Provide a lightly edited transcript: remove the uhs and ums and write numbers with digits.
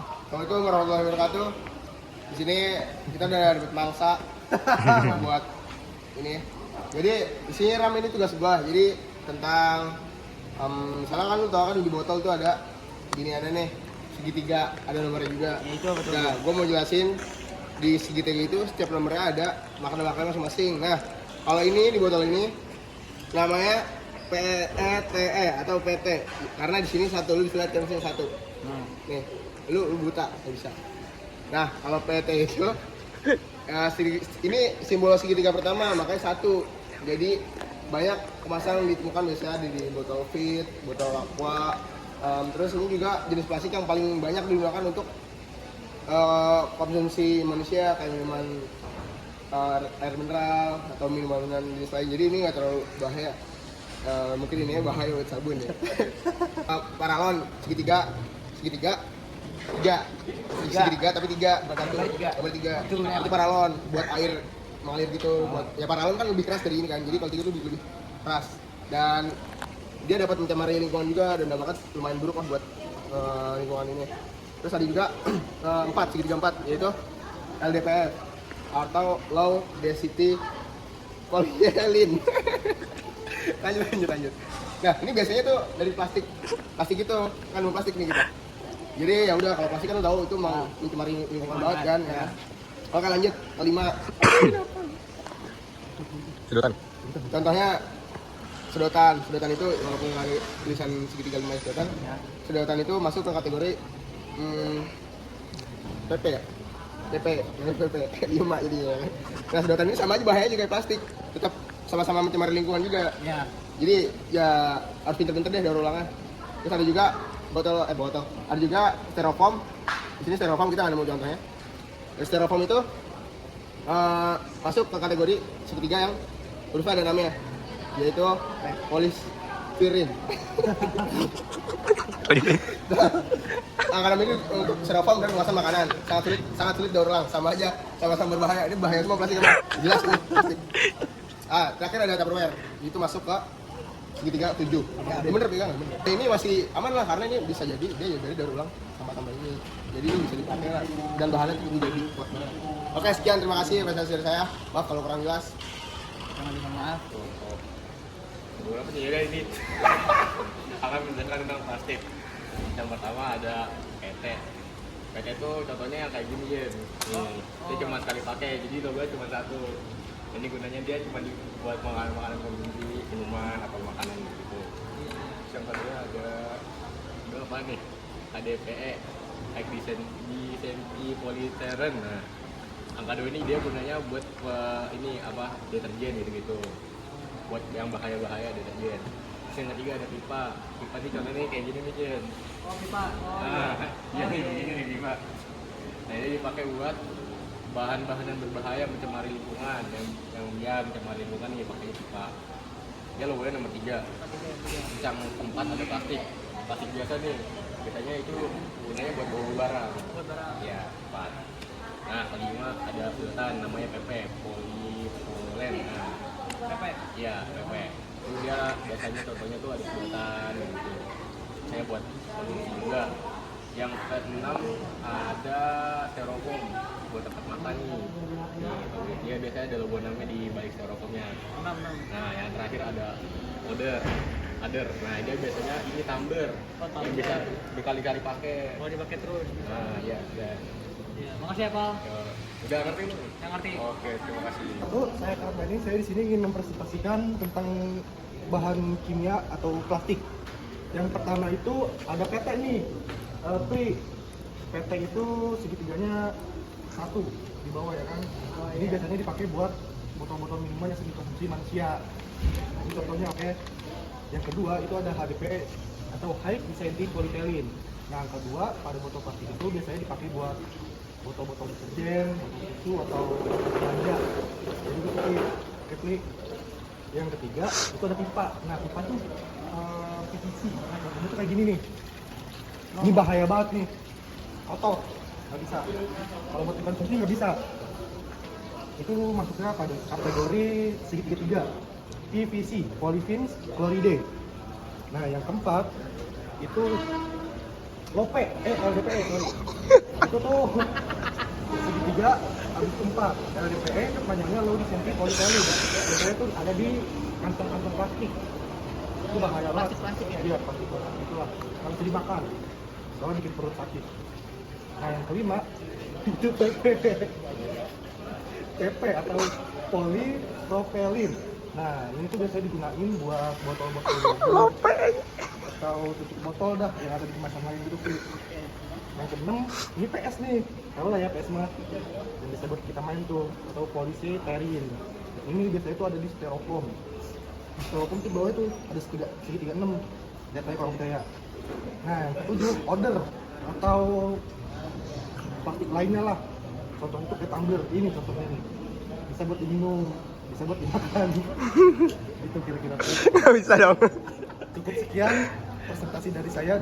Assalamualaikum warahmatullahi wabarakatuh. Di sini kita udah dapat mangsa buat ini. Jadi di sini RAM ini tugas gua. Jadi tentang misalnya kan lu tau kan di botol tuh ada giniannya nih, segitiga, ada nomornya juga. Itu betul. Nah, gua mau jelasin di segitiga itu setiap nomornya ada makna-makna masing-masing. Nah, kalau ini di botol ini namanya PETE atau PT karena di sini satu, lu bisa lihat kan sini satu. Nih, lu buta nggak bisa. Nah, kalau PT itu ini simbol segitiga pertama, makanya satu. Jadi banyak kemasan ditemukan biasanya di botol Fit, botol Aqua. Terus ini juga jenis plastik yang paling banyak digunakan untuk konsumsi manusia kayak minuman air mineral atau minuman jenis lain. Jadi ini nggak terlalu bahaya. Mungkin ini bahaya buat sabun ya. Paralon segitiga tiga tapi tiga nomor tiga itu paralon buat air mengalir gitu. Buat ya paralon kan lebih keras dari ini kan, jadi kalau tiga itu lebih keras dan dia dapat mencemari lingkungan juga dan dampaknya lumayan buruk lah buat lingkungan ini. Terus ada juga segitiga 4 yaitu LDPF atau low density polyethylene. lanjut. Nah, ini biasanya tuh dari plastik itu kan plastik nih kita. Jadi ya udah, kalau plastik kan lo tahu itu mau mencemari lingkungan banget kan ya. Oke, lanjut kelima. Sedotan. Contohnya sedotan itu walaupun nggak ada tulisan segitiga 5 sedotan itu masuk ke kategori PP ya. PP 5 jadinya. Nah, sedotan ini sama aja bahaya juga kayak plastik, tetap sama-sama mencemari lingkungan juga. Ya. Jadi ya harus pinter-pinter deh daur ulangnya. Terus ada juga botol. Ada juga styrofoam. Di sini styrofoam kita nggak nemu contohnya. Styrofoam itu masuk ke kategori segitiga yang hurufnya ada namanya, yaitu polistiren. Karena ini untuk styrofoam dan kemasan makanan sangat sulit daur ulang, sama aja sama-sama berbahaya. Ini bahaya semua plastik, jelas ini plastik. Terakhir ada Tupperware, itu masuk ke segitiga 7. Ya, bener pegang, bener. Ini masih aman lah karena ini bisa jadi dia jadi daur ulang tambah ini. Jadi ini bisa dipakai lah dan bahannya itu jadi kuat banget. Oke, sekian, terima kasih presentasi dari saya. Maaf kalau kurang jelas. Jangan lupa maaf. Beberapa sih ya ini akan menjelaskan tentang plastik. Yang pertama ada PT. PT itu contohnya yang kayak gini ya. Dia cuma sekali pakai, jadi logonya cuma satu. Ini gunanya dia cuma buat makanan konsumsi, minuman atau makanan gitu. Yang kedua ada apa nih? HDPE, high density polyethylene. Nah, angka 2 ini dia gunanya buat ini apa deterjen gitu. Buat yang bahaya deterjen. Terus yang ketiga ada pipa ini contohnya kayak gini nih Jen. Oh, pipa. Iya nih begini nih pipa. Nah, ini dipakai buat bahan-bahan yang berbahaya mencemari lingkungan, yang dia mencemari lingkungan nih pakai pipa. Dia logonya nomor 3. Yang keempat ada plastik biasa nih, biasanya itu gunanya buat bawa barang. Ya, 4. Nah, kelima ada sedotan namanya PP, polypropylen. Nah, PP. Iya, PP. Itu dia biasanya contohnya tuh ada sedotan gitu. Saya buat konsumsi juga. Yang keenam ada styrofoam buat tempat makan nih. Dia biasanya ada logo namanya di balik styrofoamnya. 6. Nah, yang terakhir ada other. Nah, dia biasanya ini tumbler yang bisa berkali-kali pakai. Mau dipakai terus. Nah, iya, udah. Ya, makasih ya, Pak. Udah ngerti lu? Yang ngerti. Oke, terima kasih. Saya Karmani, saya di sini ingin mempresentasikan tentang bahan kimia atau plastik. Yang pertama itu ada PT nih. PT itu segitiganya 1 di bawah ya kan. Ini biasanya dipakai buat botol-botol minuman yang sering dikonsumsi manusia. Ini contohnya oke. Yang kedua itu ada HDPE atau high density polyethylene. Nah, yang kedua pada botol plastik itu biasanya dipakai buat botol-botol deterjen, susu atau belanja. Jadi itu klik. Yang ketiga itu ada pipa. Nah, pipa itu PVC. Ini tuh kayak gini nih. Ini bahaya banget nih. Kotor, nggak bisa. Kalau buat dikonsumsi nggak bisa. Itu masuknya pada kategori segitiga 3, PVC, polyvinyl chloride. Nah, yang keempat itu Lope, LDPE sorry. Itu tuh segitiga habis itu 4. LDPE itu panjangnya low density polyethylene. LDPE itu ada di kantong-kantong plastik. Itu bahaya banget. Plastik ya? Iya, plastik itulah. Kalau bisa dimakan, soalnya bikin perut sakit. Nah yang kelima itu PP atau polypropylene. Nah ini tuh biasanya digunain buat botol-botol atau tutup botol dah yang ada di kemasan lain gitu sih. Yang keenam ini PS nih, tahu lah ya PS mah yang bisa buat kita main tuh, atau polystyrene. Ini biasanya itu ada di styrofoam. Di styrofoam tuh bawah itu ada segitiga 6, lihat aja kalau percaya. Nah yang ketujuh powder atau plastik lainnya lah. Contohnya itu kayak tumbler, ini contohnya nih. Bisa buat diminum, bisa buat dimakan. Itu kira-kira. Nggak bisa dong. Cukup sekian presentasi dari saya.